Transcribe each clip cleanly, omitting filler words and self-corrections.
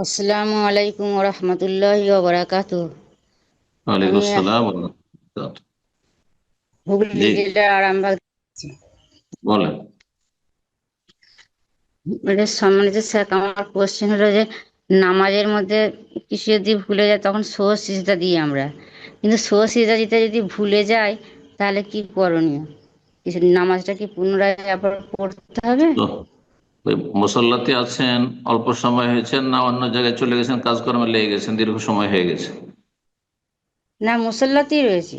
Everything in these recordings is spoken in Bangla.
আসসালামু আলাইকুম রহমতুল্লাহি ওয়া বারাকাতুহু। ওয়ালাইকুম আমি আসসালাম ওয়া রাহমাতুল্লাহ। হুগলি জি, জেলার আরামবাগ থেকে। বলেন। এটা সম্মানিত স্যার, আমার কোশ্চেন হলো যে নামাজের মধ্যে কিছু যদি ভুলে যায় তখন সোজ সিজদা দিই আমরা, কিন্তু সোজ সিজদা দিতে যদি ভুলে যায় তাহলে কি করণীয়? কিছু নামাজটা কি পুনরায় আবার পড়তে হবে? তো ওই মুসল্লাতে আছেন, অল্প সময় হয়েছে না অন্য জায়গায় চলে গেছেন, কাজকর্মে লেগে গেছেন, দীর্ঘ সময় হয়ে গেছে? না, মুসল্লাতেই রয়েছে।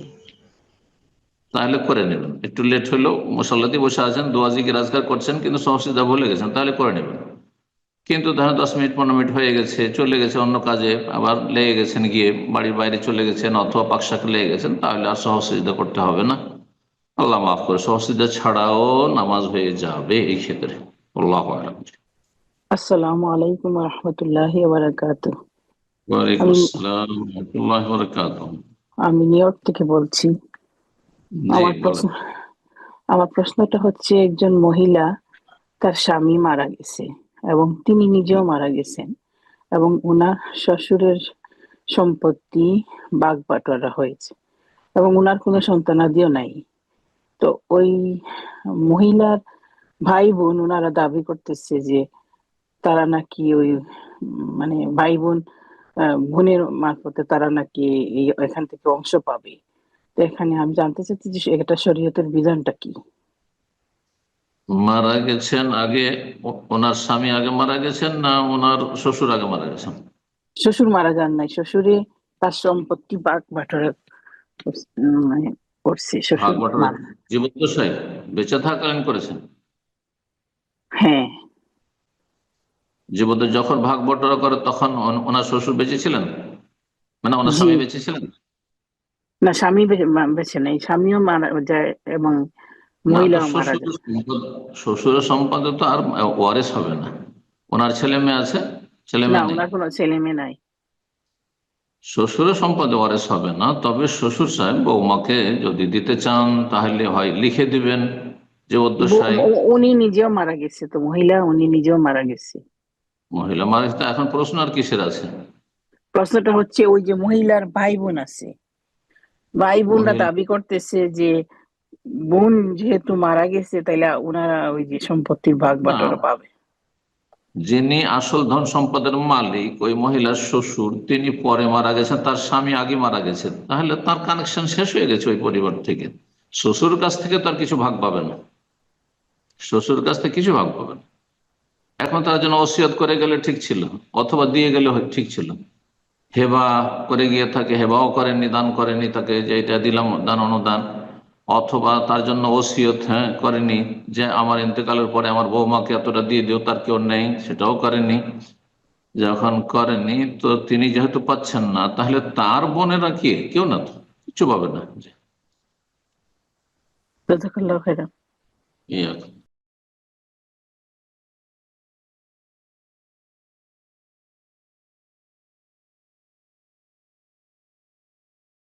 তাহলে করে নেবেন। একটু লেট হলেও মুসল্লাতে বসে আছেন, দোয়া জিকির আজকার করছেন, কিন্তু সমস্যা ভুলে গেছেন, তাহলে করে নেবেন। কিন্তু ধরেন 10 মিনিট 15 মিনিট হয়ে গেছে, চলে গেছে অন্য কাজে, আবার লেগে গেছেন, গিয়ে বাড়ির বাইরে চলে গেছেন অথবা পাকশাকে লেগে গেছেন, তাহলে আর সহসিদ্ধা করতে হবে না। আল্লাহ মাফ করে, সহসিদ্ধা ছাড়াও নামাজ হয়ে যাবে এই ক্ষেত্রে। আল্লাহ আলাম। আসসালামু আলাইকুম রহমতুল্লাহি বারাকাতু। ওয়ালাইকুম আমি আসসালাম ওয়া রাহমাতুল্লাহি ওয়া বারাকাতুহু। আমি নিউ ইয়র্ক থেকে বলছি। জি, আমার প্রশ্ন বলেন। আমার প্রশ্নটা হচ্ছে, একজন মহিলা, তার স্বামী মারা গেছে এবং তিনি নিজেও মারা গেছেন, এবং উনার শ্বশুরের সম্পত্তি ভাগ বাটোয়ারা হয়েছে এবং উনার কোনো সন্তানাদিও নাই। তো ওই মহিলার ভাই বোন ওনারা দাবি করতেছে যে তারা নাকি ওই মানে ভাই বোন, বোনের মারফতে তারা নাকি এখান থেকে অংশ পাবে। তো এখানে আমি জানতে চাচ্ছি যে এটা শরীয়তের বিধানটা কি? মারা গেছেন আগে, ওনার স্বামী আগে মারা গেছেন না ওনার শ্বশুর আগে মারা গেছেন? শ্বশুর মারা যান নাই, শ্বশুরে তার সম্পত্তি ভাগ বাটোয়ারা মানে করছে, ভাগ শ্বশুর বাটোয়ারা মারা। জীবদ্দশায় বেঁচে থাকালীন করেছেন? হ্যাঁ। যখন ভাগ বাটোয়ারা করে তখন ওনার শ্বশুর বেঁচে ছিলেন, মানে ওনার জি। স্বামী বেঁচে ছিলেন? না, স্বামী বেঁচে নেই, স্বামীও মারা যায় এবং না, তো মহিলাও মারা শ্বশুর যায়। সম্পদ, শ্বশুরের সম্পদে তো আর ওয়ারিশ হবে না। ওনার ছেলে মেয়ে আছে? ছেলে না, মেয়ে নেই? ওনার কোনো ছেলে মেয়ে নাই। শ্বশুরের সম্পদে ওয়ারিশ হবে না, তবে শ্বশুর সাহেব বৌমাকে যদি দিতে চান তাহলে হয় লিখে দিবেন যে অধ্যশায়। উনি নিজেও মারা গেছে, তো মহিলা উনি নিজেও মারা গেছে। মহিলা মারা গেছে, এখন প্রশ্ন আর কিসের আছে? প্রশ্নটা হচ্ছে, ওই যে মহিলার ভাই বোন আছে, ভাই বোনরা মহিলা, দাবি করতেছে যে বোন যেহেতু মারা গেছে তাইলে ওনারা ওই যে সম্পত্তির ভাগ না, বাটোয়ারা পাবে। যিনি আসল ধন সম্পদের মালিক ওই মহিলার শ্বশুর, তিনি পরে মারা গেছেন, তার স্বামী আগে মারা গেছেন, তাহলে তার কানেকশন শেষ হয়ে গেছে ওই পরিবার থেকে। শ্বশুর কাছ থেকে তার কিছু ভাগ পাবে না, শ্বশুর কাছ থেকে কিছু ভাগ পাবে না। এখন তার জন্য ওসিয়ত করে গেলে ঠিক ছিল, অথবা দিয়ে গেলে ঠিক ছিল। হেবা করে গিয়ে থাকে, হেবাও করেননি, দান করেনি তাকে যে এটা দিলাম দান অনুদান, অথবা তার জন্য ওসিয়ত করেনি যে আমার ইন্তেকালের পরে আমার বৌমাকে এতটা দিয়ে দিও, তার কেউ নেই, সেটাও করেনি। যখন করেনি, তো তিনি যেহেতু পাচ্ছেন না, তাহলে তার বোনেরা কি? কেউ না, তো কিছু পাবে না। জাযাকাল্লাহু খাইরান। এই আর কি।